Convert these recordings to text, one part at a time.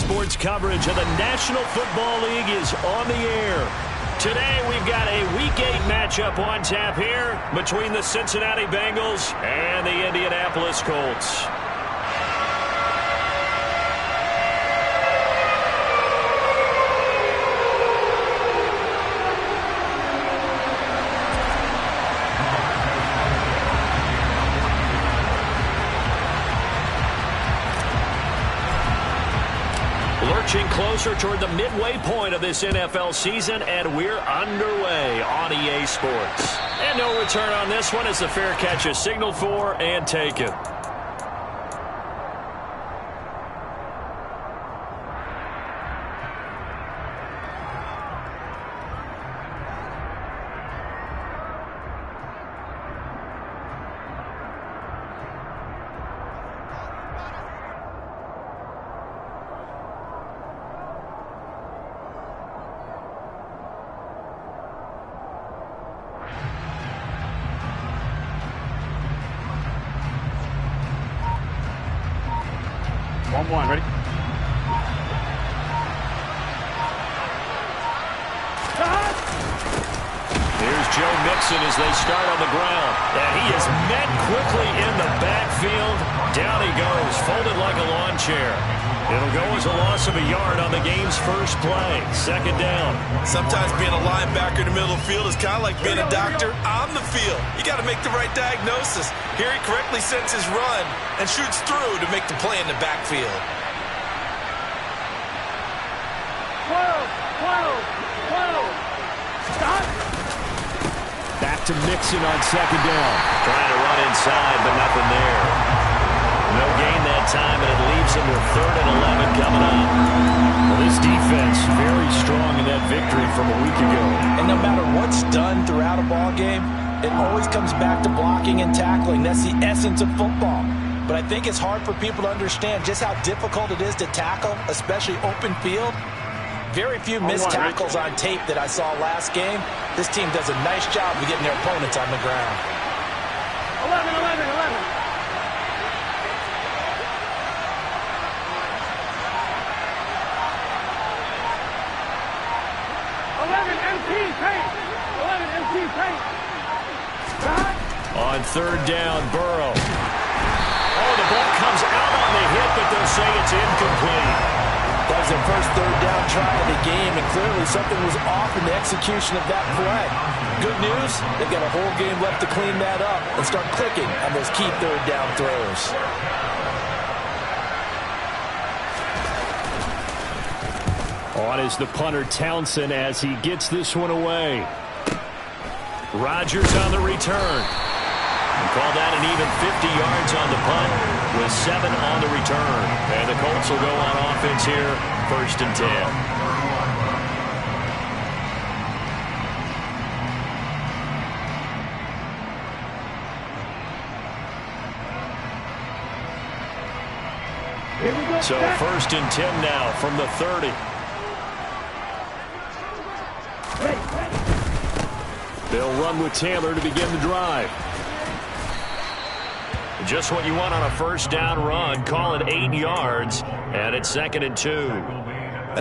Sports coverage of the National Football League is on the air. Today we've got a Week 8 matchup on tap here between the Cincinnati Bengals and the Indianapolis Colts. Lurching closer toward the midway point of this NFL season, and we're underway on EA Sports. And no return on this one as the fair catch is signaled for and taken. One, ready? Here's Joe Mixon as they start on the ground. And he is met quickly in the backfield. Down he goes, folded like a lawn chair. It'll go as a loss of a yard on the game's first play. Second down. Sometimes being a linebacker in the middle of the field is kind of like being a doctor on the field. You got to make the right diagnosis. Here he correctly sets his run and shoots through to make the play in the backfield. 12. Stop. Back to Mixon on second down. Trying to run inside, but nothing there. No gain that time, and it leaves him with 3rd and 11 coming up. Well, this defense very strong in that victory from a week ago. And no matter what's done throughout a ball game, it always comes back to blocking and tackling. That's the essence of football. But I think it's hard for people to understand just how difficult it is to tackle, especially open field. Very few missed tackles on tape that I saw last game. This team does a nice job of getting their opponents on the ground. 11. 11 MT paint. On third down, Burrow. Oh, the ball comes out on the hit, but they'll say it's incomplete. That was their first third down try of the game, and clearly something was off in the execution of that play. Good news, they've got a whole game left to clean that up and start clicking on those key third down throws. On is the punter Townsend as he gets this one away. Rodgers on the return. We call that an even 50 yards on the punt with 7 on the return. And the Colts will go on offense here, 1st and 10. So 1st and 10 now from the 30. They'll run with Taylor to begin the drive. Just what you want on a first down run. Call it 8 yards, and it's 2nd and 2.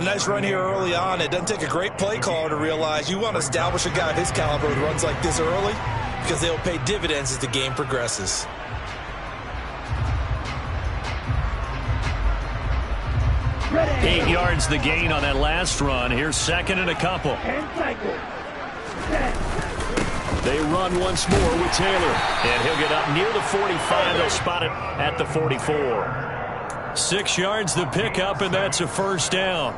A nice run here early on. It doesn't take a great play caller to realize you want to establish a guy of his caliber who runs like this early because they'll pay dividends as the game progresses. Ready. 8 yards the gain on that last run. Here's 2nd and a couple. They run once more with Taylor. And he'll get up near the 45. They'll spot it at the 44. 6 yards the pickup, and that's a first down.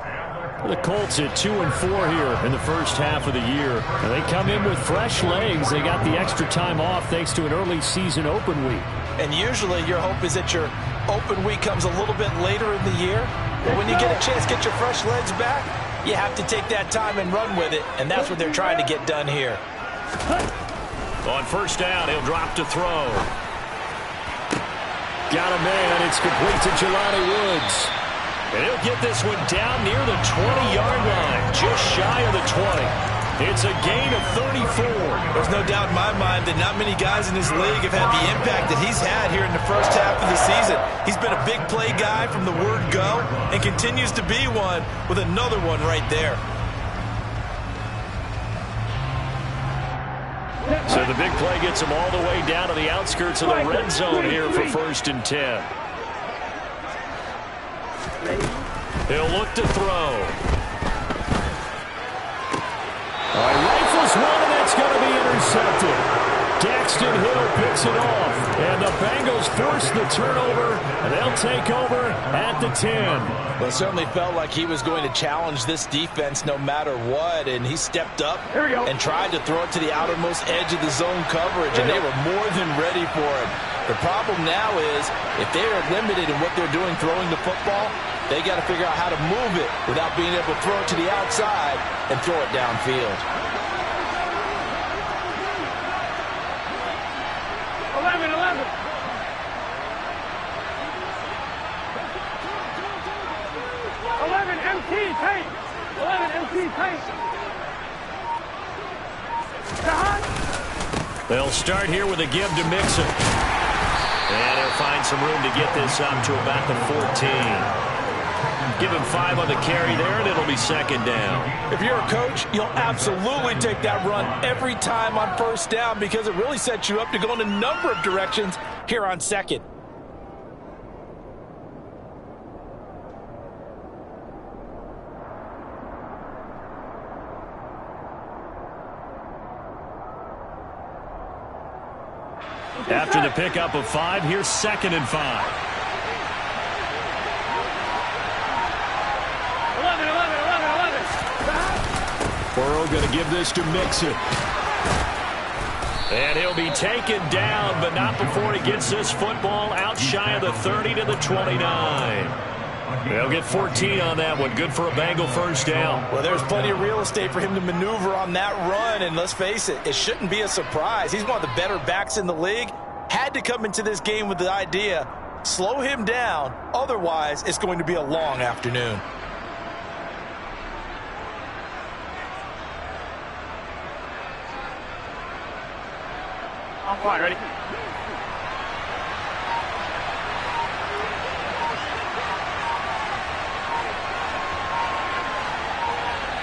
The Colts at 2-4 here in the first half of the year. And they come in with fresh legs. They got the extra time off thanks to an early season open week. And usually your hope is that your open week comes a little bit later in the year. But when you get a chance to get your fresh legs back, you have to take that time and run with it. And that's what they're trying to get done here. On first down, he'll drop to throw. Got a man. It's complete to Jelani Woods. And he'll get this one down near the 20-yard line, just shy of the 20. It's a gain of 34. There's no doubt in my mind that not many guys in this league have had the impact that he's had here in the first half of the season. He's been a big play guy from the word go and continues to be one with another one right there. So the big play gets him all the way down to the outskirts of the red zone here for 1st and 10. He'll look to throw. Rifles one, and that's going to be intercepted. Daxton Hill picks it off, and the Bengals force the turnover, and they'll take over at the 10. Well, it certainly felt like he was going to challenge this defense no matter what, and he stepped up and tried to throw it to the outermost edge of the zone coverage, and they were more than ready for it. The problem now is if they are limited in what they're doing throwing the football, they got to figure out how to move it without being able to throw it to the outside and throw it downfield. 11. 11 MT paint. 11 MT paint. They'll start here with a give to Mixon. And he'll find some room to get this up to about the 14. Give him 5 on the carry there, and it'll be 2nd down. If you're a coach, you'll absolutely take that run every time on 1st down because it really sets you up to go in a number of directions here on 2nd. After the pickup of 5, here's 2nd and 5. 11. Burrow going to give this to Mixon. And he'll be taken down, but not before he gets this football out shy of the 30 to the 29. They'll get 14 on that one. Good for a Bengal 1st down. Well, there's plenty of real estate for him to maneuver on that run, and let's face it, it shouldn't be a surprise. He's one of the better backs in the league. Had to come into this game with the idea, slow him down, otherwise it's going to be a long afternoon. I'm fine, ready?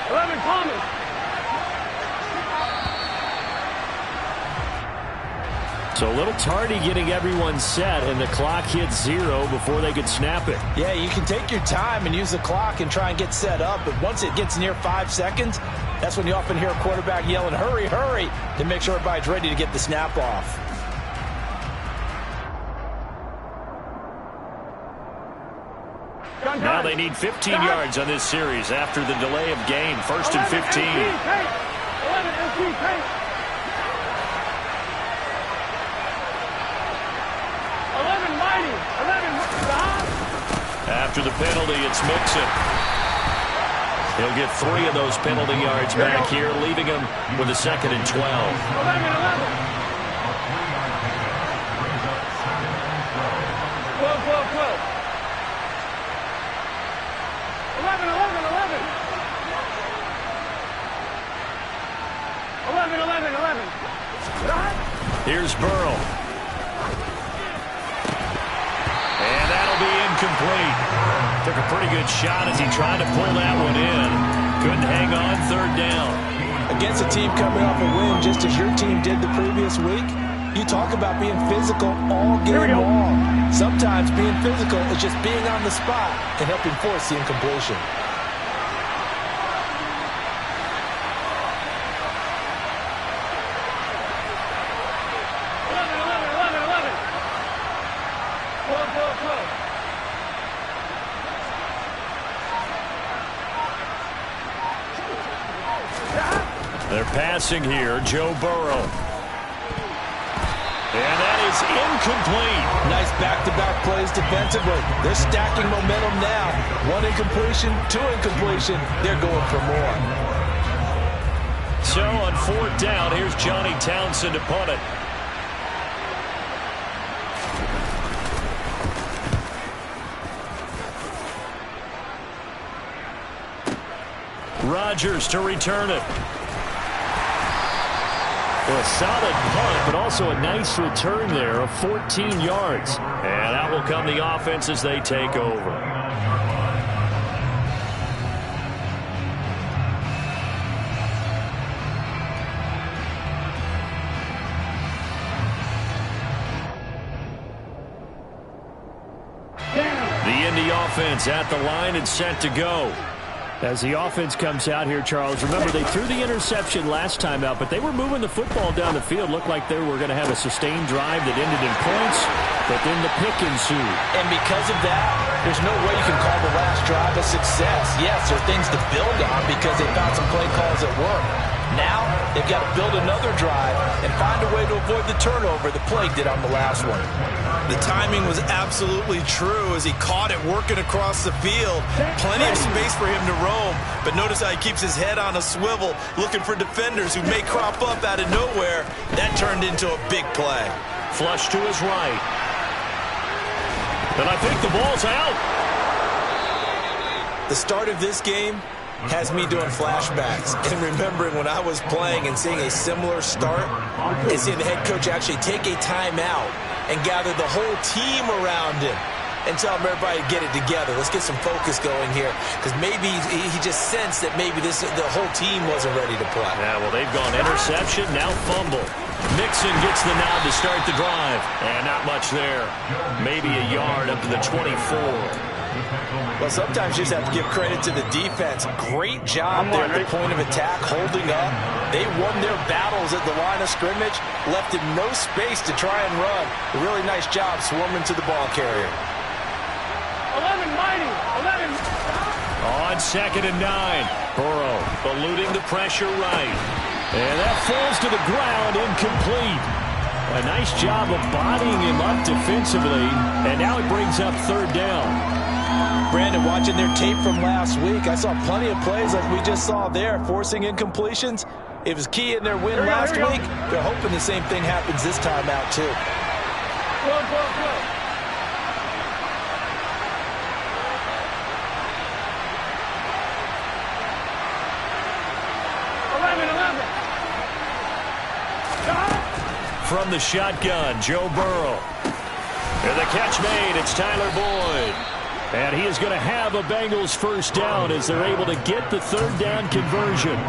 11 Thomas. So a little tardy getting everyone set, and the clock hits 0 before they could snap it. Yeah, you can take your time and use the clock and try and get set up, but once it gets near 5 seconds, that's when you often hear a quarterback yelling, hurry, hurry, to make sure everybody's ready to get the snap off. Now they need 15 yards on this series after the delay of game. 1st and 15. 11 MT paint. 11 Mighty. 11 stop. After the penalty, it's Mixon. He'll get 3 of those penalty yards back here, leaving him with a 2nd and 12. 11. 12. 11. Here's Burrow. And that'll be incomplete. Took a pretty good shot as he tried to pull that one in. Couldn't hang on 3rd down. Against a team coming off a win just as your team did the previous week, you talk about being physical all game long. Sometimes being physical is just being on the spot and helping force the incompletion. They're passing here, Joe Burrow. And that is incomplete. Nice back-to-back plays defensively. They're stacking momentum now. 1 incompletion, 2 incompletion. They're going for more. So on 4th down, here's Johnny Townsend to punt it. Rodgers to return it. Well, a solid punt, but also a nice return there of 14 yards. And out will come the offense as they take over. The Indy offense at the line and set to go. As the offense comes out here, Charles, remember they threw the interception last time out, but they were moving the football down the field. Looked like they were going to have a sustained drive that ended in points, but then the pick ensued. And because of that, there's no way you can call the last drive a success. Yes, there are things to build on because they found some play calls that work. Now, they've got to build another drive and find a way to avoid the turnover the play did on the last one. The timing was absolutely true as he caught it working across the field. Plenty of space for him to roam, but notice how he keeps his head on a swivel, looking for defenders who may crop up out of nowhere. That turned into a big play. Flush to his right. And I think the ball's out. The start of this game has me doing flashbacks and remembering when I was playing and seeing a similar start and seeing the head coach actually take a timeout and gather the whole team around him and tell him everybody to get it together. Let's get some focus going here because maybe he just sensed that maybe the whole team wasn't ready to play. Yeah, well, they've gone interception, now fumble. Mixon gets the nod to start the drive, and not much there. Maybe a yard up to the 24. Well, sometimes you just have to give credit to the defense. Great job there at the point of attack, holding up. They won their battles at the line of scrimmage, left him no space to try and run. A really nice job swarming to the ball carrier. 11 mighty. 11. On 2nd and 9. Burrow eluding the pressure right. And that falls to the ground, incomplete. A nice job of bodying him up defensively, and now it brings up 3rd down. Brandon, watching their tape from last week, I saw plenty of plays like we just saw there, forcing incompletions. It was key in their win last week. They're hoping the same thing happens this time out, too. Go. 11. From the shotgun, Joe Burrow. And the catch made, it's Tyler Boyd. And he is going to have a Bengals 1st down as they're able to get the 3rd down conversion.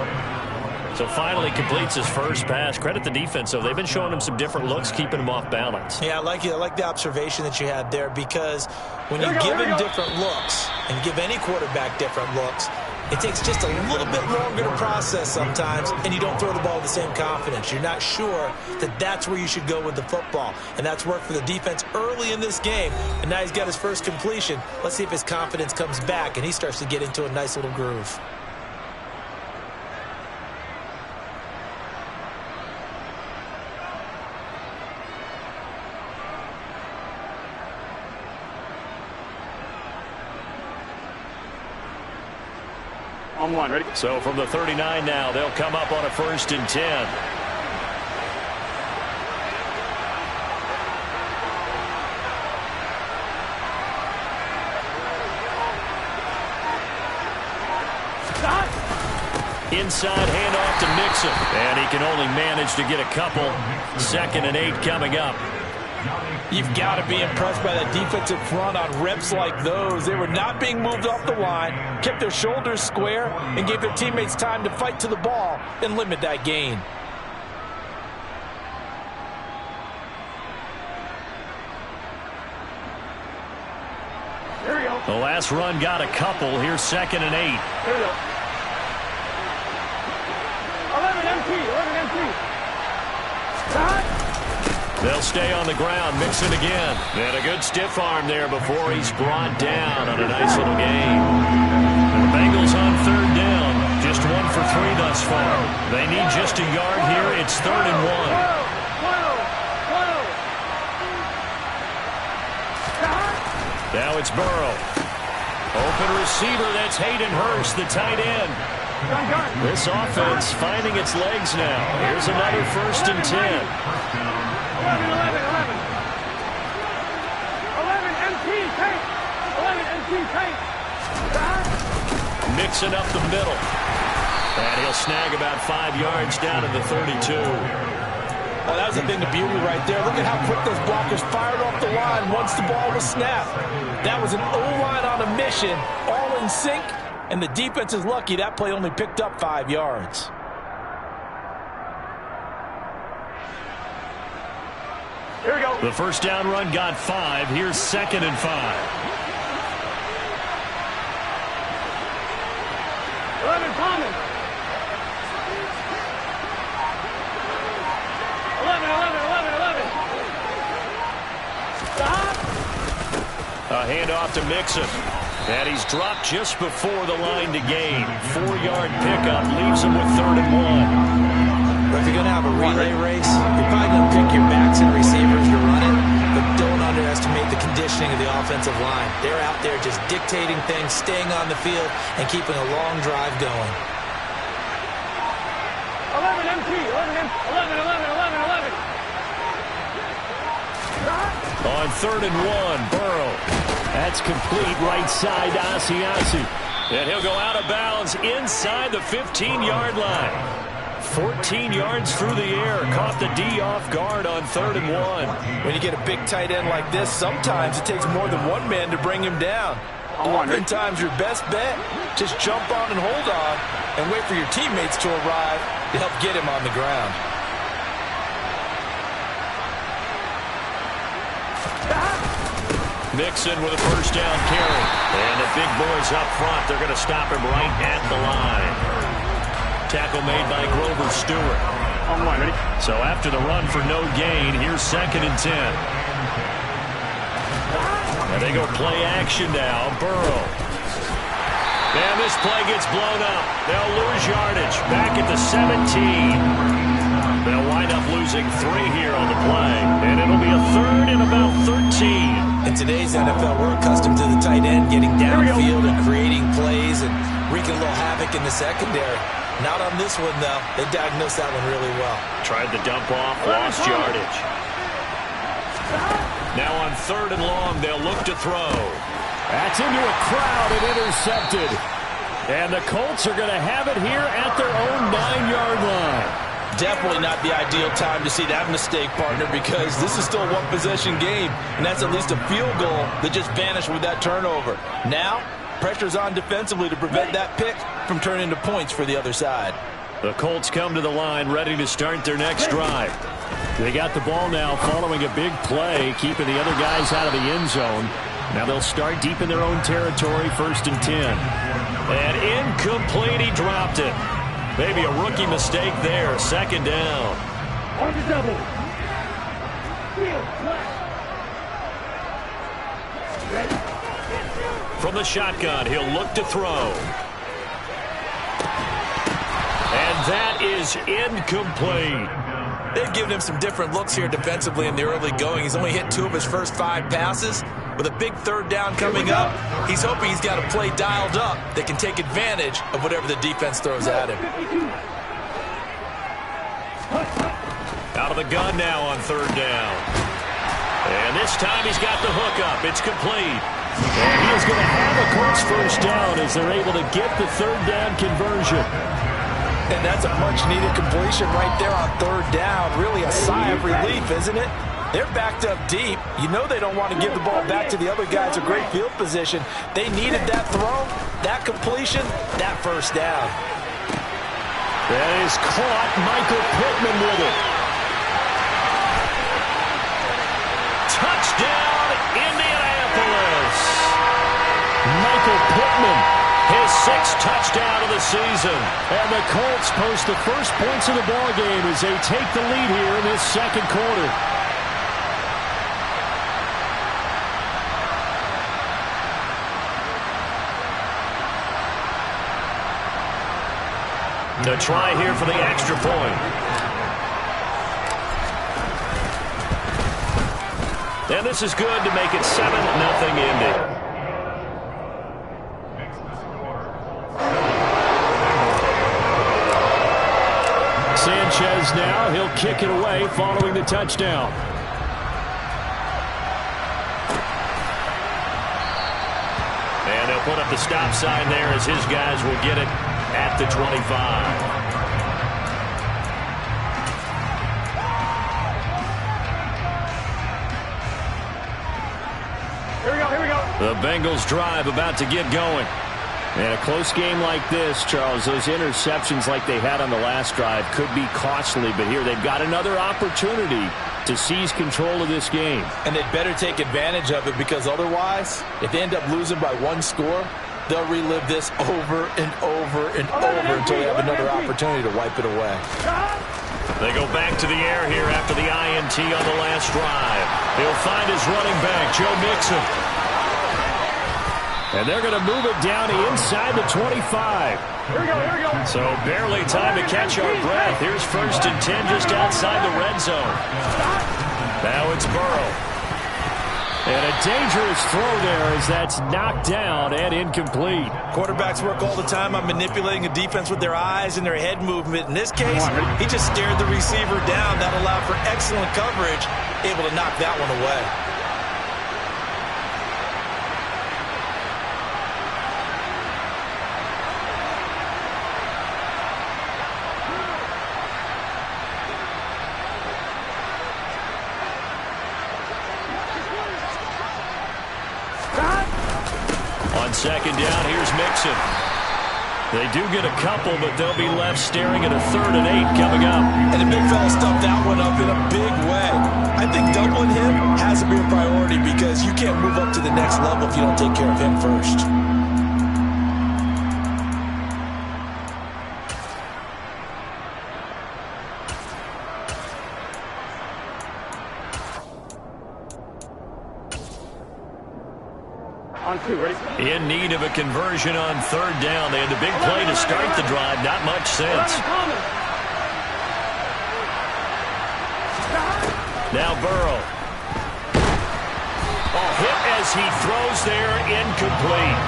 So finally completes his first pass. Credit the defense, though. They've been showing him some different looks, keeping him off balance. Yeah, I like the observation that you had there because when you give him different looks and give any quarterback different looks, it takes just a little bit longer to process sometimes, and you don't throw the ball with the same confidence. You're not sure that that's where you should go with the football, and that's worked for the defense early in this game, and now he's got his first completion. Let's see if his confidence comes back, and he starts to get into a nice little groove. On 1, ready? So from the 39 now, they'll come up on a 1st and 10. Inside handoff to Mixon. And he can only manage to get a couple. 2nd and 8 coming up. You've got to be impressed by that defensive front on reps like those. They were not being moved off the line, kept their shoulders square, and gave their teammates time to fight to the ball and limit that gain. Here we go. The last run got a couple. Here's 2nd and 8. Here we go. 11 MT. They'll stay on the ground. Mixon again. And a good stiff arm there before he's brought down on a nice little gain. The Bengals on 3rd down. Just 1 for 3 thus far. They need just a yard here. It's 3rd and 1. Now it's Burrow. Open receiver. That's Hayden Hurst, the tight end. This offense finding its legs now. Here's another 1st and 10. 11 MT tank. Mixing up the middle. And he'll snag about 5 yards down to the 32. Oh, that was a thing of beauty right there. Look at how quick those blockers fired off the line once the ball was snapped. That was an O-line on a mission, all in sync, and the defense is lucky that play only picked up 5 yards. Here we go. The first down run got 5. Here's 2nd and 5. 11 Thomas. 11. Stop. A handoff to Mixon. And he's dropped just before the line to gain. 4-yard pickup leaves him with 3rd and 1. But if you're going to have a relay race, you're probably going to pick your backs and receivers to run it, but don't underestimate the conditioning of the offensive line. They're out there just dictating things, staying on the field, and keeping a long drive going. 11 MT. 11. On 3rd and 1, Burrow. That's complete right side to Asiasi. And he'll go out of bounds inside the 15-yard line. 14 yards through the air. Caught the D off guard on 3rd and 1. When you get a big tight end like this, sometimes it takes more than one man to bring him down. Oftentimes your best bet, just jump on and hold on and wait for your teammates to arrive to help get him on the ground. Mixon with a first down carry. And the big boys up front, they're going to stop him right at the line. Tackle made by Grover Stewart. On one, ready? So after the run for no gain, here's 2nd and 10. And they go play action now. Burrow. And this play gets blown up. They'll lose yardage. Back at the 17. They'll wind up losing 3 here on the play. And it'll be a 3rd and about 13. In today's NFL, we're accustomed to the tight end getting downfield and creating plays and wreaking a little havoc in the secondary. Not on this one, though. They diagnosed that one really well. Tried the dump off, lost yardage. Now on 3rd and long, they'll look to throw. That's into a crowd and intercepted. And the Colts are going to have it here at their own 9-yard line. Definitely not the ideal time to see that mistake, partner, because this is still a one-possession game, and that's at least a field goal that just vanished with that turnover. Now, pressure's on defensively to prevent that pick from turning into points for the other side. The Colts come to the line ready to start their next drive. They got the ball now following a big play, keeping the other guys out of the end zone. Now they'll start deep in their own territory, 1st and 10. And incomplete, he dropped it. Maybe a rookie mistake there, 2nd down. On the double. From the shotgun, he'll look to throw. And that is incomplete. They've given him some different looks here defensively in the early going. He's only hit 2 of his first 5 passes. With a big 3rd down coming up, he's hoping he's got a play dialed up that can take advantage of whatever the defense throws at him. Out of the gun now on 3rd down. And this time he's got the hook up. It's complete. And he is going to have a Colts first down as they're able to get the 3rd down conversion. And that's a much-needed completion right there on 3rd down. Really a sigh of relief, isn't it? They're backed up deep. You know they don't want to give the ball back to the other guys. A great field position. They needed that throw, that completion, that first down. That is caught. Michael Pittman with it. Touchdown, Indianapolis. Michael Pittman, his 6th touchdown of the season. And the Colts post the first points of the ballgame as they take the lead here in this 2nd quarter. A try here for the extra point. And this is good to make it 7-0 Indy. Sanchez now, he'll kick it away following the touchdown. And they'll put up the stop sign there as his guys will get it at the 25. The Bengals drive about to get going. In a close game like this, Charles, those interceptions like they had on the last drive could be costly, but here they've got another opportunity to seize control of this game. And they'd better take advantage of it, because otherwise, if they end up losing by one score, they'll relive this over and over and over until they have another opportunity to wipe it away. They go back to the air here after the INT on the last drive. He'll find his running back, Joe Mixon. And they're going to move it down to inside the 25. Here we go. So barely time to catch our breath. Here's 1st and 10 just outside the red zone. Now it's Burrow. And a dangerous throw there as that's knocked down and incomplete. Quarterbacks work all the time on manipulating a defense with their eyes and their head movement. In this case, he just stared the receiver down. That allowed for excellent coverage, able to knock that one away. On 2nd down, here's Mixon. They do get a couple, but they'll be left staring at a 3rd and 8 coming up. And the big fella stuffed that one up in a big way. I think doubling him has to be a priority, because you can't move up to the next level if you don't take care of him first. On 2, ready? In need of a conversion on 3rd down. They had the big play to start the drive. Not much sense. Now Burrow. Oh, hit as he throws there, incomplete.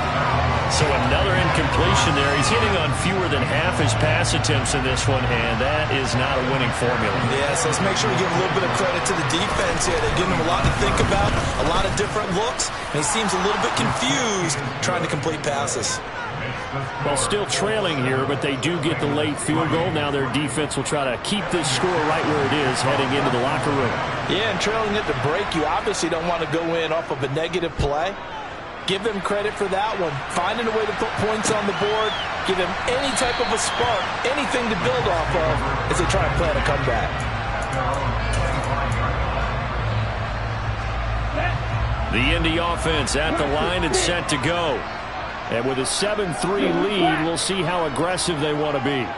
So another incompletion there. He's hitting on fewer than half his pass attempts in this one, and that is not a winning formula. Yes, let's make sure we give a little bit of credit to the defense here. They're giving him a lot to think about, a lot of different looks, and he seems a little bit confused trying to complete passes. Well, still trailing here, but they do get the late field goal. Now their defense will try to keep this score right where it is heading into the locker room. Yeah, and trailing at the break, you obviously don't want to go in off of a negative play. Give them credit for that one. Finding a way to put points on the board, give them any type of a spark, anything to build off of as they try and plan a comeback. The Indy offense at the line and set to go. And with a 7-3 lead, we'll see how aggressive they want to be.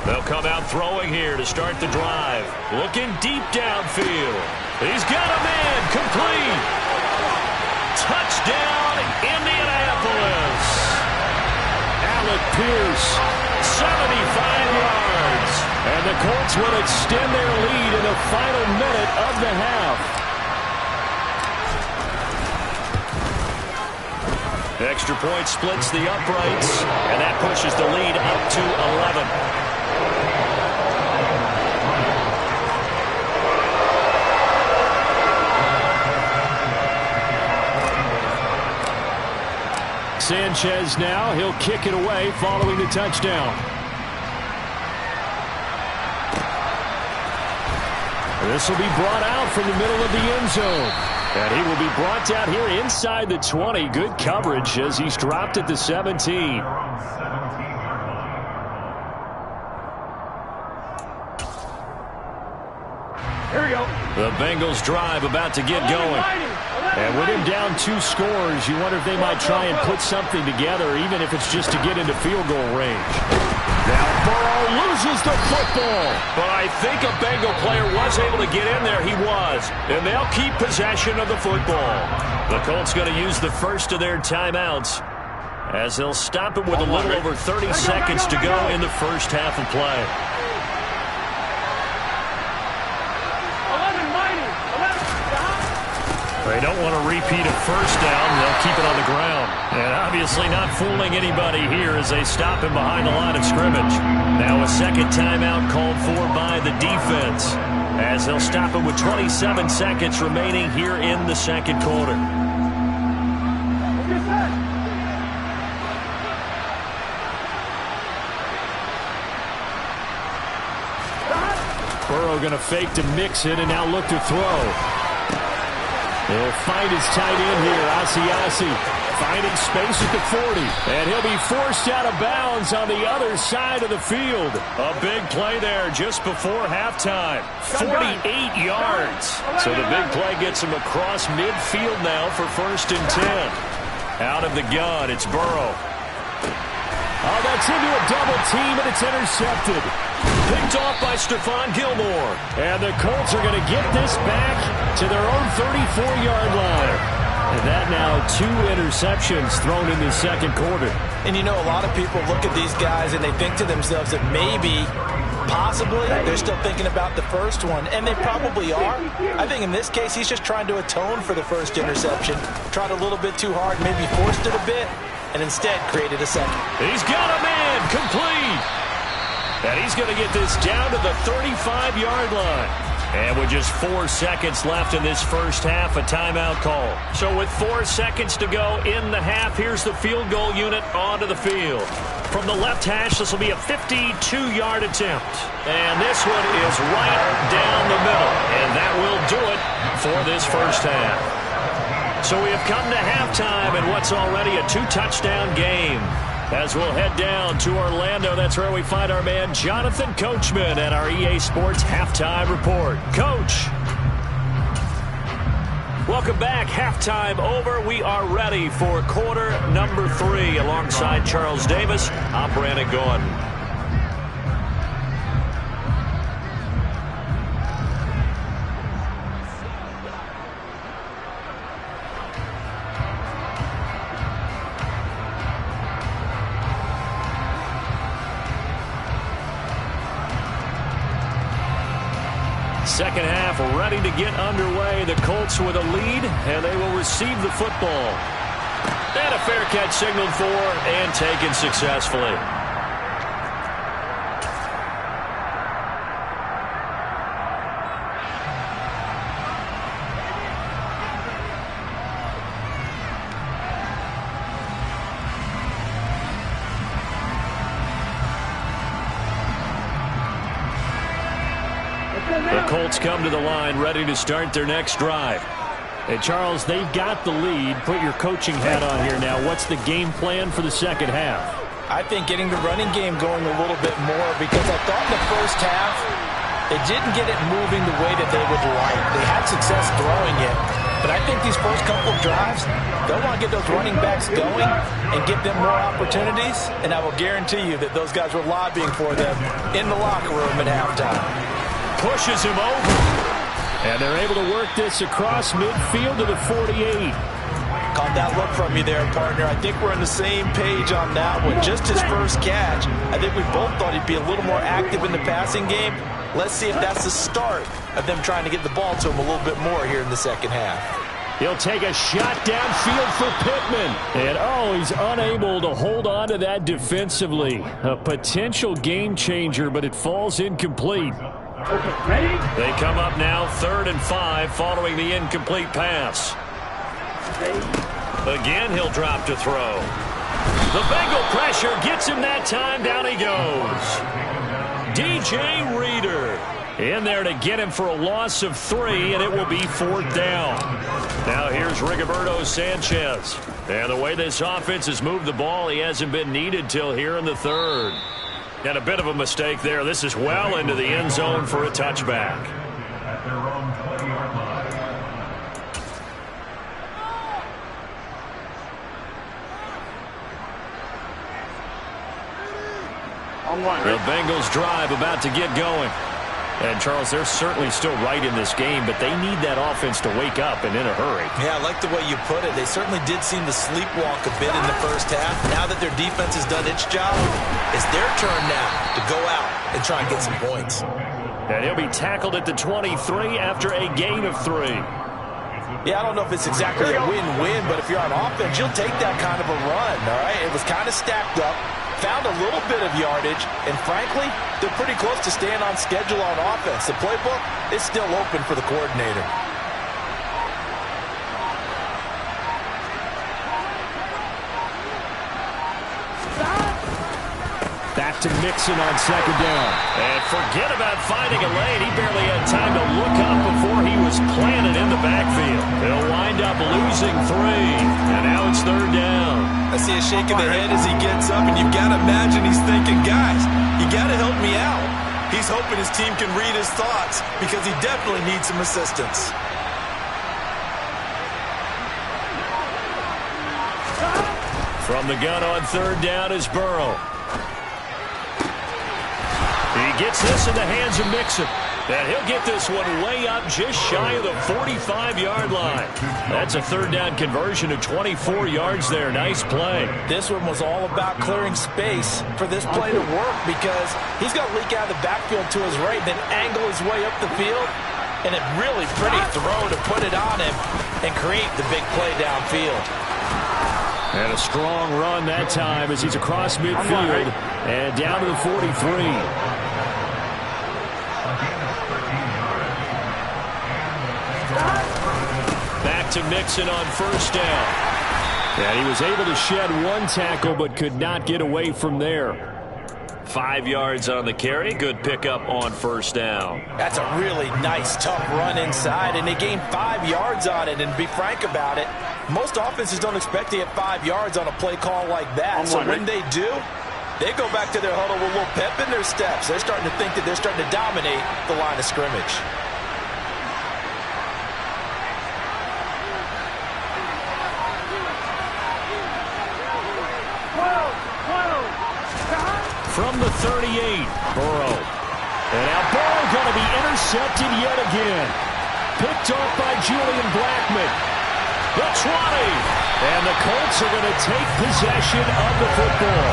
They'll come out throwing here to start the drive. Looking deep downfield. He's got a man, complete. Touchdown, Indianapolis. Alec Pierce, 75 yards. And the Colts will extend their lead in the final minute of the half. Extra point splits the uprights, and that pushes the lead up to 11. Sanchez now, he'll kick it away following the touchdown. This will be brought out from the middle of the end zone. And he will be brought down here inside the 20. Good coverage as he's dropped at the 17. Here we go. The Bengals drive about to get going. And with him down 2 scores, you wonder if they might try and put something together, even if it's just to get into field goal range. Now Burrow loses the football. But I think a Bengal player was able to get in there. He was. And they'll keep possession of the football. The Colts going to use the first of their timeouts as they'll stop it with a little over 30 seconds to go in the first half of play. 11 mighty. 11. They don't want to repeat a first down. They'll keep it on the ground. And obviously not fooling anybody here as they stop him behind the line of scrimmage. Now a second timeout called for by the defense as they'll stop it with 27 seconds remaining here in the second quarter. Burrow Burrow going to fake to Mixon and now look to throw. He'll find his tight end here, Asiasi, finding space at the 40. And he'll be forced out of bounds on the other side of the field. A big play there just before halftime. 48 yards. So the big play gets him across midfield now for 1st and 10. Out of the gun, it's Burrow. Oh, that's into a double team, and it's intercepted. Picked off by Stephon Gilmore. And the Colts are going to get this back to their own 34-yard line. And that now 2 interceptions thrown in the second quarter. And you know, a lot of people look at these guys and they think to themselves that maybe, possibly, they're still thinking about the first one. And they probably are. I think in this case, he's just trying to atone for the first interception. Tried a little bit too hard, maybe forced it a bit, and instead created a second. He's got a man complete. And he's going to get this down to the 35-yard line. And with just 4 seconds left in this first half, a timeout call. So with 4 seconds to go in the half, here's the field goal unit onto the field. From the left hash, this will be a 52-yard attempt. And this one is right down the middle. And that will do it for this first half. So we have come to halftime in what's already a 2-touchdown game. As we'll head down to Orlando, that's where we find our man Jonathan Coachman at our EA Sports Halftime Report. Coach. Welcome back. Halftime over. We are ready for quarter number 3 alongside Charles Davis. I'm Brandon Gordon. Second half ready to get underway. The Colts with a lead, and they will receive the football. And a fair catch signaled for and taken successfully. The Colts come to the line ready to start their next drive. Hey, Charles, they've got the lead. Put your coaching hat on here now. What's the game plan for the second half? I think getting the running game going a little bit more, because I thought in the first half they didn't get it moving the way that they would like. They had success throwing it, but I think these first couple of drives, they'll want to get those running backs going and give them more opportunities, and I will guarantee you that those guys were lobbying for them in the locker room at halftime. Pushes him over. And they're able to work this across midfield to the 48. Caught that look from you there, partner. I think we're on the same page on that one. Just his first catch. I think we both thought he'd be a little more active in the passing game. Let's see if that's the start of them trying to get the ball to him a little bit more here in the second half. He'll take a shot downfield for Pittman. And, he's unable to hold on to that defensively. A potential game changer, but it falls incomplete. Okay, ready? They come up now 3rd and 5 following the incomplete pass. Again, he'll drop to throw. The Bengal pressure gets him that time. Down he goes. DJ Reader in there to get him for a loss of 3, and it will be 4th down. Now here's Rigoberto Sanchez. And the way this offense has moved the ball, he hasn't been needed till here in the 3rd. And a bit of a mistake there. This is well into the end zone for a touchback. The Bengals drive about to get going. And, Charles, they're certainly still right in this game, but they need that offense to wake up and in a hurry. Yeah, I like the way you put it. They certainly did seem to sleepwalk a bit in the first half. Now that their defense has done its job, it's their turn now to go out and try and get some points. And he'll be tackled at the 23 after a gain of 3. Yeah, I don't know if it's exactly a win-win, but if you're on offense, you'll take that kind of a run, all right? It was kind of stacked up. Found a little bit of yardage, and frankly, they're pretty close to staying on schedule on offense. The playbook is still open for the coordinator. Back to Mixon on second down. And forget about finding a lane. He barely had time to look up before he was planted in the backfield. He'll wind up losing 3. And now it's third down. I see a shake of the head as he gets up, and you've got to imagine he's thinking, guys, you got to help me out. He's hoping his team can read his thoughts because he definitely needs some assistance. From the gun on third down is Burrow. He gets this in the hands of Mixon. And he'll get this one way up just shy of the 45-yard line. That's a third down conversion of 24 yards there. Nice play. This one was all about clearing space for this play to work because he's going to leak out of the backfield to his right, then angle his way up the field. And a really pretty throw to put it on him and create the big play downfield. And a strong run that time as he's across midfield and down to the 43. Back to Mixon on first down. And he was able to shed one tackle but could not get away from there. 5 yards on the carry. Good pickup on first down. That's a really nice, tough run inside, and they gained 5 yards on it. And to be frank about it, most offenses don't expect to get 5 yards on a play call like that. So when they do, they go back to their huddle with a little pep in their steps. They're starting to think that they're starting to dominate the line of scrimmage. From the 38, Burrow. And now Burrow going to be intercepted yet again. Picked off by Julian Blackmon. The 20. And the Colts are going to take possession of the football.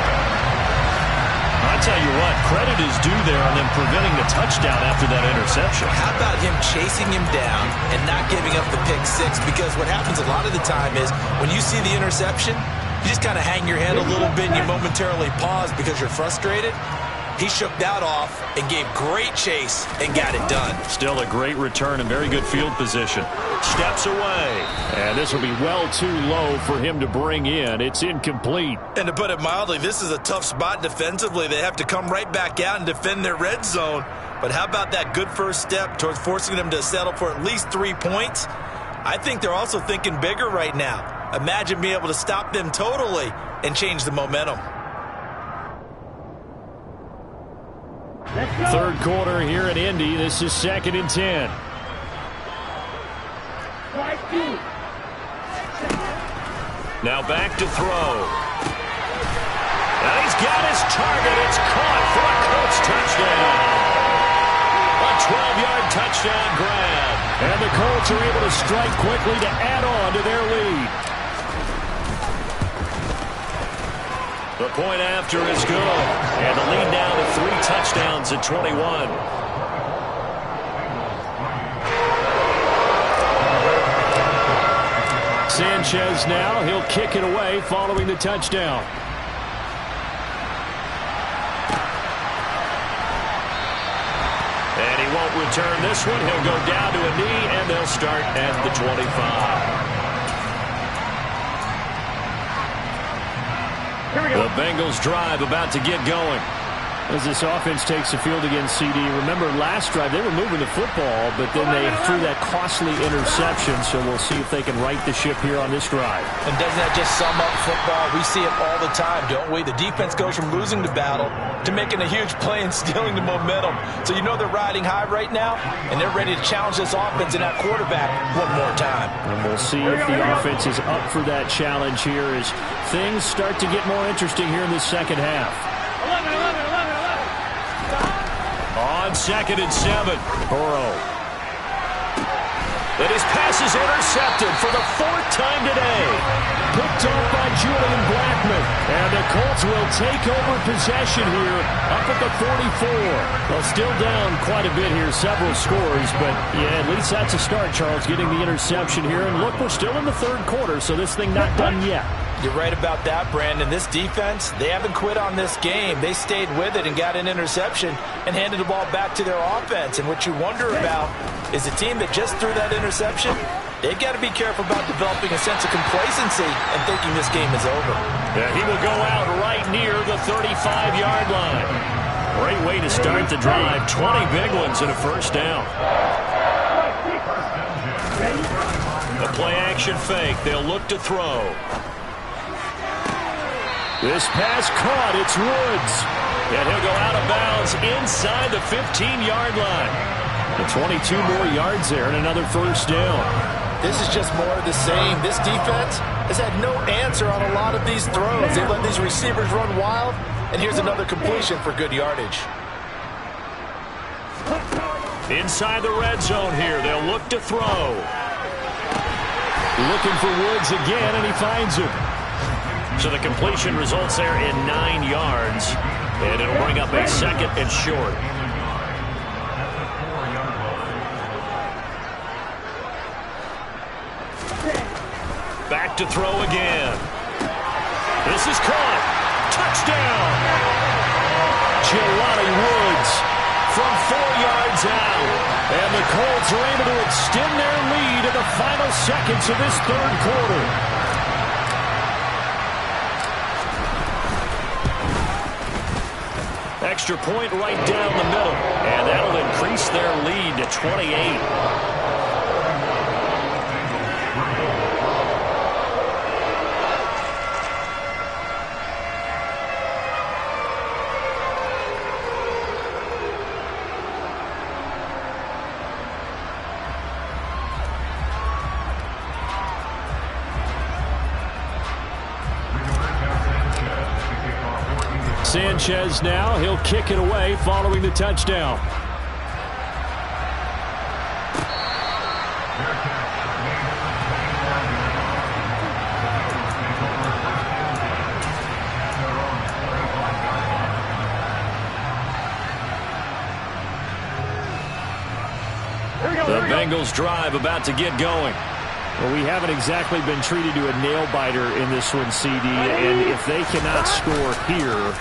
I'll tell you what, credit is due there on them preventing the touchdown after that interception. How about him chasing him down and not giving up the pick six? Because what happens a lot of the time is when you see the interception, you just kind of hang your head a little bit and you momentarily pause because you're frustrated. He shook that off and gave great chase and got it done. Still a great return and very good field position. Steps away. And this will be well too low for him to bring in. It's incomplete. And to put it mildly, this is a tough spot defensively. They have to come right back out and defend their red zone. But how about that good first step towards forcing them to settle for at least 3 points? I think they're also thinking bigger right now. Imagine being able to stop them totally and change the momentum. Third quarter here at Indy. This is 2nd and 10. Now back to throw. And he's got his target. It's caught for a Colts touchdown. A 12-yard touchdown grab. And the Colts are able to strike quickly to add on to their lead. The point after is good. And the lead now to 3 touchdowns at 21. Sanchez now. He'll kick it away following the touchdown. And he won't return this one. He'll go down to a knee, and they'll start at the 25. The Bengals drive about to get going. As this offense takes the field against CD, remember last drive they were moving the football, but then they threw that costly interception, so we'll see if they can right the ship here on this drive. And doesn't that just sum up football? We see it all the time, don't we? The defense goes from losing the battle to making a huge play and stealing the momentum. So you know they're riding high right now, and they're ready to challenge this offense and that quarterback one more time. And we'll see if the offense is up for that challenge here as things start to get more interesting here in the second half. 11. On 2nd and 7, Burrow. And his pass is intercepted for the 4th time today. Picked off by Julian Blackmon. And the Colts will take over possession here up at the 44. Well, still down quite a bit here, several scores. But, yeah, at least that's a start, Charles, getting the interception here. And look, we're still in the third quarter, so this thing not done yet. You're right about that, Brandon. This defense, they haven't quit on this game. They stayed with it and got an interception and handed the ball back to their offense. And what you wonder about is the team that just threw that interception, they've got to be careful about developing a sense of complacency and thinking this game is over. Yeah, he will go out right near the 35-yard line. Great way to start the drive. 20 big ones and a first down. A play-action fake. They'll look to throw. This pass caught. It's Woods. And he'll go out of bounds inside the 15-yard line. And 22 more yards there and another first down. This is just more of the same. This defense has had no answer on a lot of these throws. They've let these receivers run wild, and here's another completion for good yardage. Inside the red zone here. They'll look to throw. Looking for Woods again, and he finds him. So the completion results there in 9 yards. And it'll bring up a second and short. Back to throw again. This is caught. Touchdown. Jelani Woods from 4 yards out. And the Colts are able to extend their lead in the final seconds of this third quarter. Extra point right down the middle. And that'll increase their lead to 28. Sanchez now. He'll kick it away following the touchdown. The Bengals drive about to get going. Well, we haven't exactly been treated to a nail-biter in this one, CD, and if they cannot score here,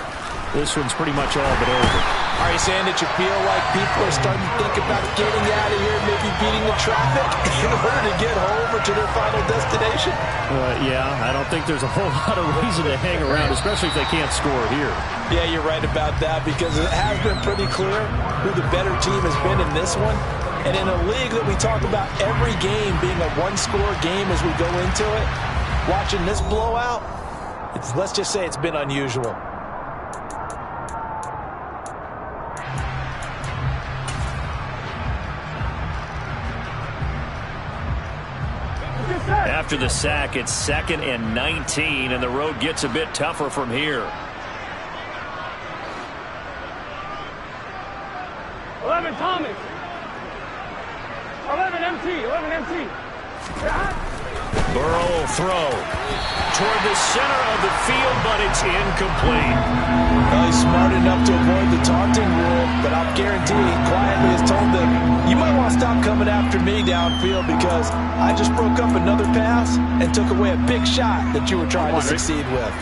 this one's pretty much all but over. Are you saying that you feel like people are starting to think about getting out of here, maybe beating the traffic in order to get home or to their final destination? Yeah, I don't think there's a whole lot of reason to hang around, especially if they can't score here. Yeah, you're right about that, because it has been pretty clear who the better team has been in this one. And in a league that we talk about every game being a one-score game as we go into it, watching this blowout, let's just say it's been unusual. After the sack, it's 2nd and 19, and the road gets a bit tougher from here. 11 Thomas. 11 MT. 11 MT. Burrow will throw toward the center of the field, but it's incomplete. Well, he's smart enough to avoid the taunting rule, but I'll guarantee he quietly has told them, you might want to stop coming after me downfield because I just broke up another pass and took away a big shot that you were trying to succeed with.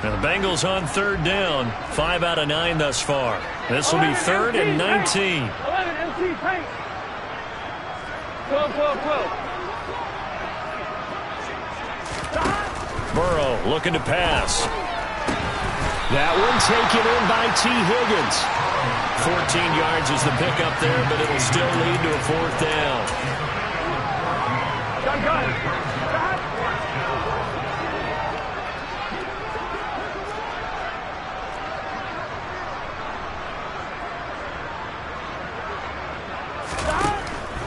Now the Bengals on 3rd down, 5 out of 9 thus far. This will be 3rd and 19. 11 MT paint. 12, 12, 12. Burrow looking to pass. That one taken in by T. Higgins. 14 yards is the pickup there, but it'll still lead to a 4th down. Gun.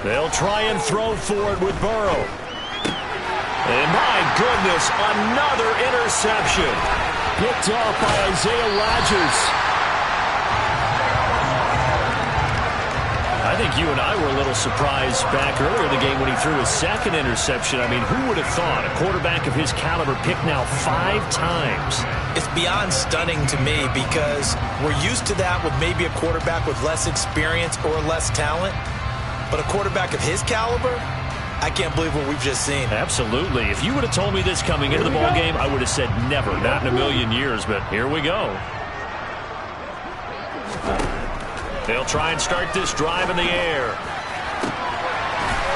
They'll try and throw for it with Burrow. And my goodness, another interception. Picked off by Isaiah Rodgers. I think you and I were a little surprised back earlier in the game when he threw his 2nd interception. I mean, who would have thought a quarterback of his caliber picked now 5 times? It's beyond stunning to me because we're used to that with maybe a quarterback with less experience or less talent. But a quarterback of his caliber, I can't believe what we've just seen. Absolutely. If you would have told me this coming into the ball game, I would have said never, not in a million years, but here we go. They'll try and start this drive in the air.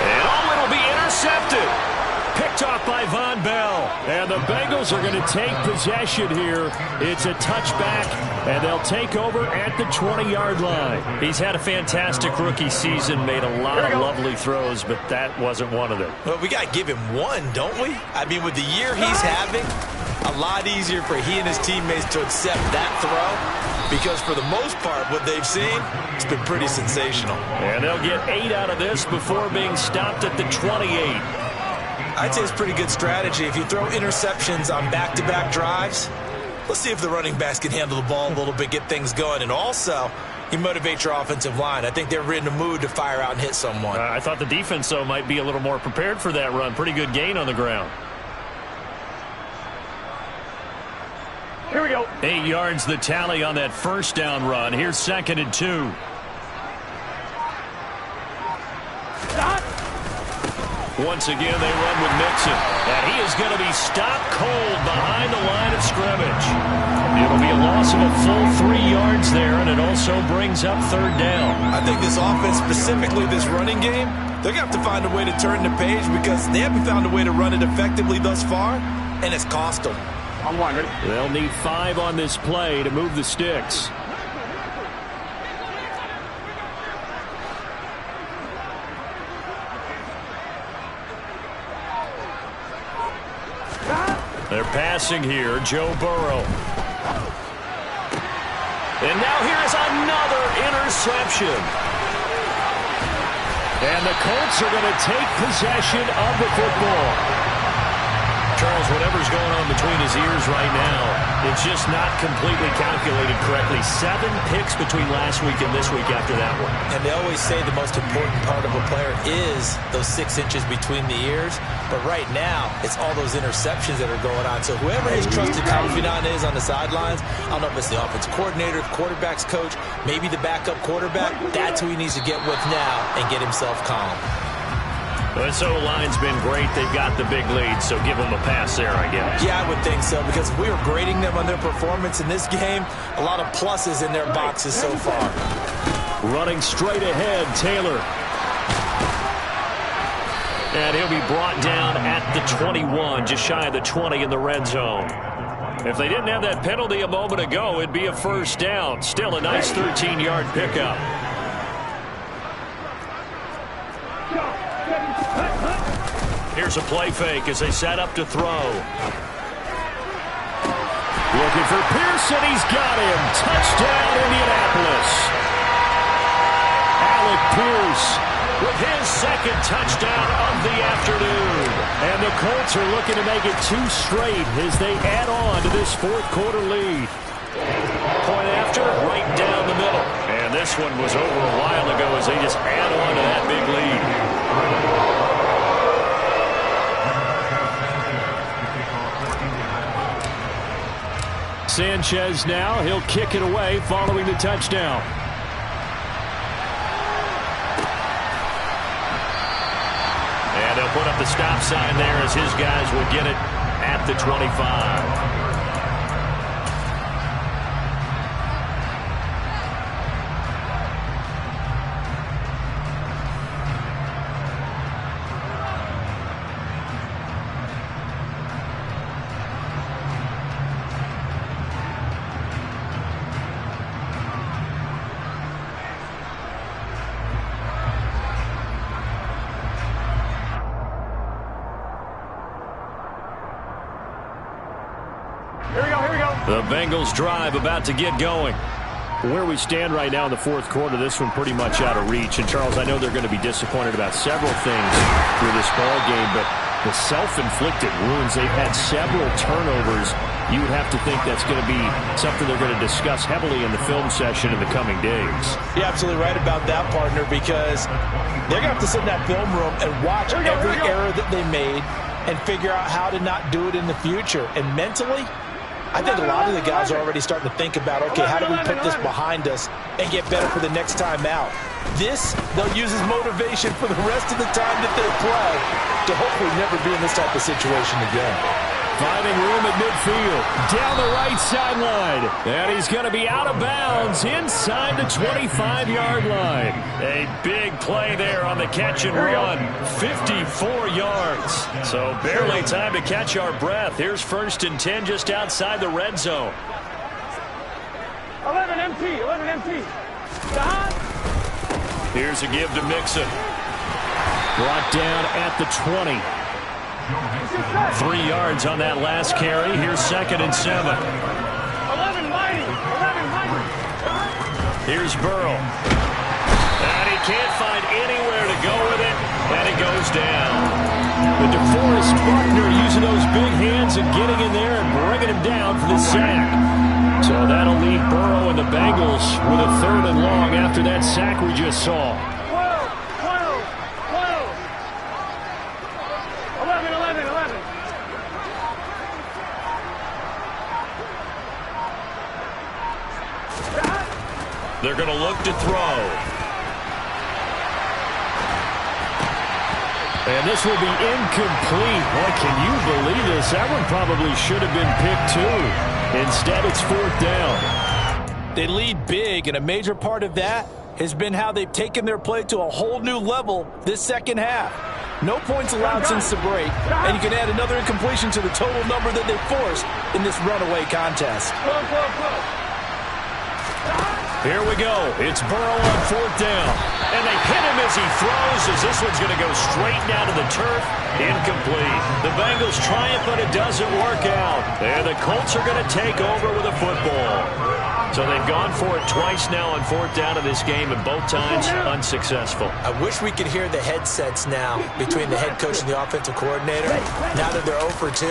And it'll be intercepted. Picked off by Von Bell. And the Bengals are going to take possession here. It's a touchback, and they'll take over at the 20-yard line. He's had a fantastic rookie season, made a lot of lovely throws, but that wasn't one of them. Well, we got to give him one, don't we? I mean, with the year he's having, a lot easier for he and his teammates to accept that throw, because for the most part, what they've seen, it's been pretty sensational. And they'll get 8 out of this before being stopped at the 28. I'd say it's pretty good strategy. If you throw interceptions on back-to-back drives, let's see if the running backs can handle the ball a little bit, get things going, and also you motivate your offensive line. I think they're in the mood to fire out and hit someone. I thought the defense, though, might be a little more prepared for that run. Pretty good gain on the ground. Here we go. 8 yards the tally on that first down run. Here's 2nd and 2. Stop. Once again, they run with Mixon. And he is going to be stopped cold behind the line of scrimmage. It'll be a loss of a full 3 yards there, and it also brings up 3rd down. I think this offense, specifically this running game, they're going to have to find a way to turn the page because they haven't found a way to run it effectively thus far, and it's cost them. I'm one, ready? They'll need 5 on this play to move the sticks. They're passing here, Joe Burrow. And now here's another interception. And the Colts are going to take possession of the football. Charles, whatever's going on between his ears right now, it's just not completely calculated correctly. 7 picks between last week and this week after that one. And they always say the most important part of a player is those 6 inches between the ears. But right now, it's all those interceptions that are going on. So whoever his trusted confidant is on the sidelines, I don't know if it's the offensive coordinator, the quarterback's coach, maybe the backup quarterback, that's who he needs to get with now and get himself calm. This O-line's been great. They've got the big lead, so give them a pass there, I guess. Yeah, I would think so, because if we were grading them on their performance in this game, a lot of pluses in their boxes so far. Running straight ahead, Taylor. And he'll be brought down at the 21, just shy of the 20 in the red zone. If they didn't have that penalty a moment ago, it'd be a 1st down. Still a nice 13-yard pickup. Here's a play fake as they set up to throw. Looking for Pearson. He's got him. Touchdown, Indianapolis. Alec Pierce with his 2nd touchdown of the afternoon. And the Colts are looking to make it 2 straight as they add on to this 4th quarter lead. Point after, right down the middle. And this one was over a while ago as they just add on to that big lead. Sanchez now. He'll kick it away following the touchdown. And they'll put up the stop sign there as his guys will get it at the 25. The Bengals drive about to get going. Where we stand right now in the 4th quarter, this one pretty much out of reach. And, Charles, I know they're going to be disappointed about several things through this ball game, but the self-inflicted wounds, they've had several turnovers. You would have to think that's going to be something they're going to discuss heavily in the film session in the coming days. You're absolutely right about that, partner, because they're going to have to sit in that film room and watch every error that they made and figure out how to not do it in the future. And mentally, I think a lot of the guys are already starting to think about, okay, how do we put this behind us and get better for the next time out? This, they'll use as motivation for the rest of the time that they play to hopefully never be in this type of situation again. Finding room at midfield. Down the right sideline. And he's going to be out of bounds inside the 25-yard line. A big play there on the catch and run. 54 yards. So barely time to catch our breath. Here's 1st and 10 just outside the red zone. 11 empty. Stop. Here's a give to Mixon. Brought down at the 20. 3 yards on that last carry. Here's 2nd and 7. 11 mighty. Here's Burrow. And he can't find anywhere to go with it. And it goes down. The DeForest Buckner using those big hands and getting in there and bringing him down for the sack. So that'll leave Burrow and the Bengals with a 3rd and long after that sack we just saw. 11. They're going to look to throw. And this will be incomplete. Boy, can you believe this? That one probably should have been picked too. Instead, it's 4th down. They lead big, and a major part of that has been how they've taken their play to a whole new level this second half. No points allowed since the break, and you can add another incompletion to the total number that they forced in this runaway contest. Here we go. It's Burrow on 4th down. And they hit him as he throws, as this one's going to go straight down to the turf. Incomplete. The Bengals triumph, but it doesn't work out. And the Colts are going to take over with a football. So they've gone for it twice now on 4th down in this game, and both times unsuccessful. I wish we could hear the headsets now between the head coach and the offensive coordinator. Now that they're 0 for 2,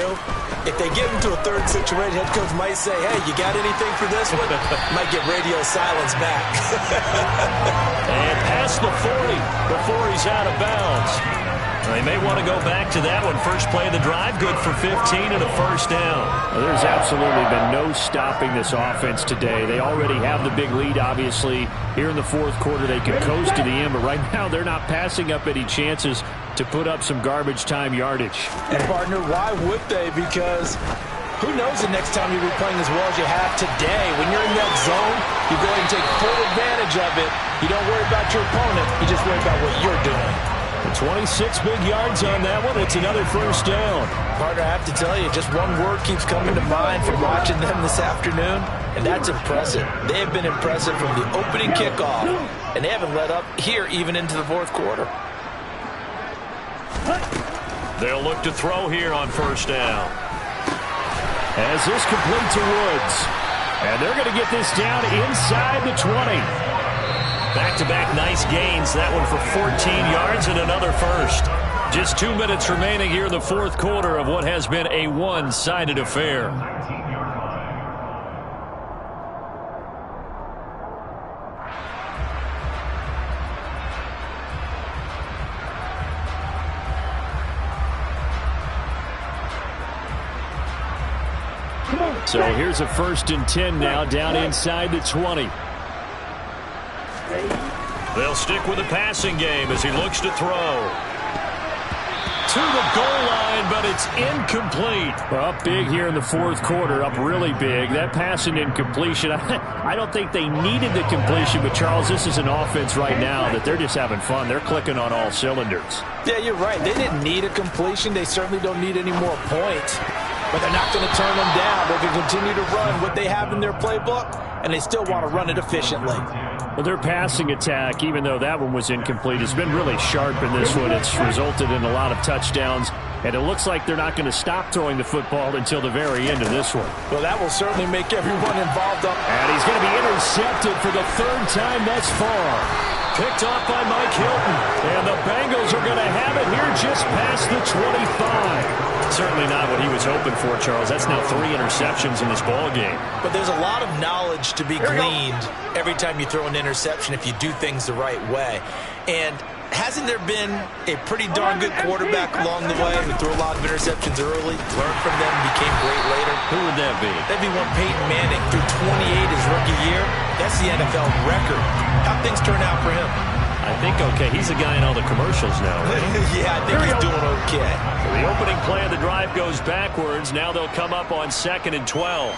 if they get into a 3rd situation, head coach might say, hey, you got anything for this one? Might get radio silence back. And past the 40 before he's out of bounds. They may want to go back to that one. First play of the drive, good for 15 and a 1st down. Well, there's absolutely been no stopping this offense today. They already have the big lead, obviously. Here in the 4th quarter, they can coast to the end, but right now they're not passing up any chances to put up some garbage time yardage. And, partner, why would they? Because who knows the next time you'll be playing as well as you have today. When you're in that zone, you go ahead and take full advantage of it. You don't worry about your opponent. You just worry about what you're doing. 26 big yards on that one. It's another 1st down. Partner, I have to tell you, just one word keeps coming to mind from watching them this afternoon, and that's impressive. They have been impressive from the opening kickoff, and they haven't let up here even into the 4th quarter. They'll look to throw here on 1st down. As this complete to Woods. And they're going to get this down inside the 20. Back-to-back nice gains. That one for 14 yards and another 1st. Just 2 minutes remaining here in the 4th quarter of what has been a one-sided affair. So here's a 1st and 10 now down inside the 20. They'll stick with the passing game as he looks to throw. To the goal line, but it's incomplete. Well, up big here in the 4th quarter, up really big. That pass and incompletion, I don't think they needed the completion, but Charles, this is an offense right now that they're just having fun. They're clicking on all cylinders. Yeah, you're right. They didn't need a completion. They certainly don't need any more points. But they're not going to turn them down. They can continue to run what they have in their playbook, and they still want to run it efficiently. Well, their passing attack, even though that one was incomplete, has been really sharp in this one. It's resulted in a lot of touchdowns, and it looks like they're not going to stop throwing the football until the very end of this one. Well, that will certainly make everyone involved up. And he's going to be intercepted for the 3rd time thus far. Picked off by Mike Hilton. And the Bengals are going to have it here just past the 25. Certainly not what he was hoping for, Charles. That's now 3 interceptions in this ball game. But there's a lot of knowledge to be gleaned every time you throw an interception if you do things the right way. And hasn't there been a pretty darn good quarterback along the way who threw a lot of interceptions early, learned from them, became great later? Who would that be? That'd be one Peyton Manning, threw 28 his rookie year. That's the NFL record. How'd things turn out for him? I think okay. He's a guy in all the commercials now, right? Yeah, I think he's doing okay. The opening play of the drive goes backwards. Now they'll come up on 2nd and 12.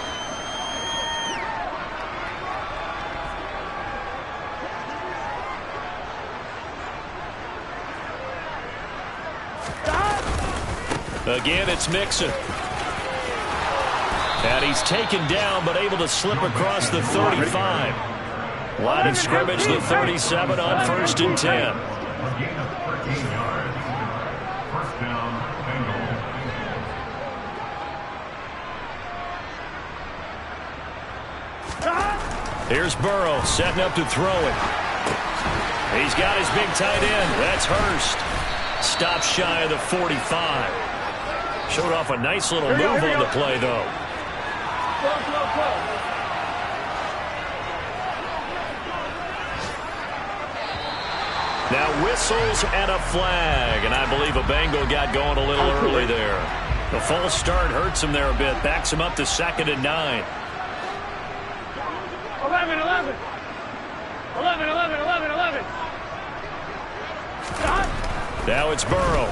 Again, it's Mixon. And he's taken down, but able to slip across the 35. Line of scrimmage, the 37 on 1st and 10. Here's Burrow setting up to throw it. He's got his big tight end. That's Hurst. Stops shy of the 45. Showed off a nice little move on the play, though. Now whistles and a flag, and I believe a Bengal got going a little early there. The false start hurts him there a bit, backs him up to 2nd and 9. 11, 11. 11, 11, 11, 11. Now it's Burrow.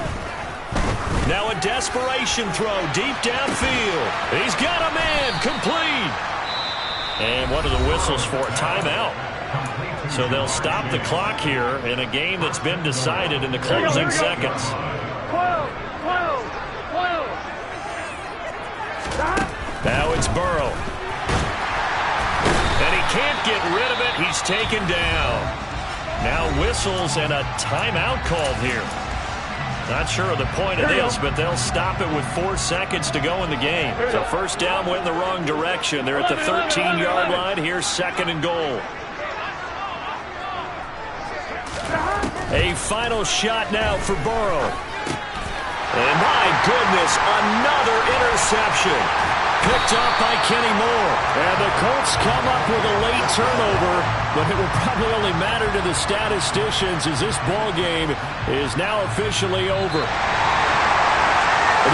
Now a desperation throw deep downfield. He's got a man, complete. And what are the whistles for? Timeout. So they'll stop the clock here in a game that's been decided in the closing seconds. 12, 12, 12. Now it's Burrow. And he can't get rid of it. He's taken down. Now whistles and a timeout called here. Not sure of the point of this, but they'll stop it with 4 seconds to go in the game. So first down went in the wrong direction. They're at the 13-yard line. Here's 2nd and goal. A final shot now for Burrow. And my goodness, another interception. Picked off by Kenny Moore. And the Colts come up with a late turnover, but it will probably only matter to the statisticians as this ball game is now officially over.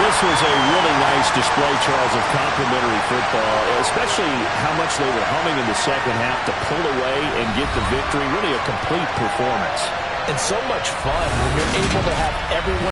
This was a really nice display, Charles, of complimentary football, especially how much they were humming in the second half to pull away and get the victory. Really a complete performance. And so much fun when you're able to have everyone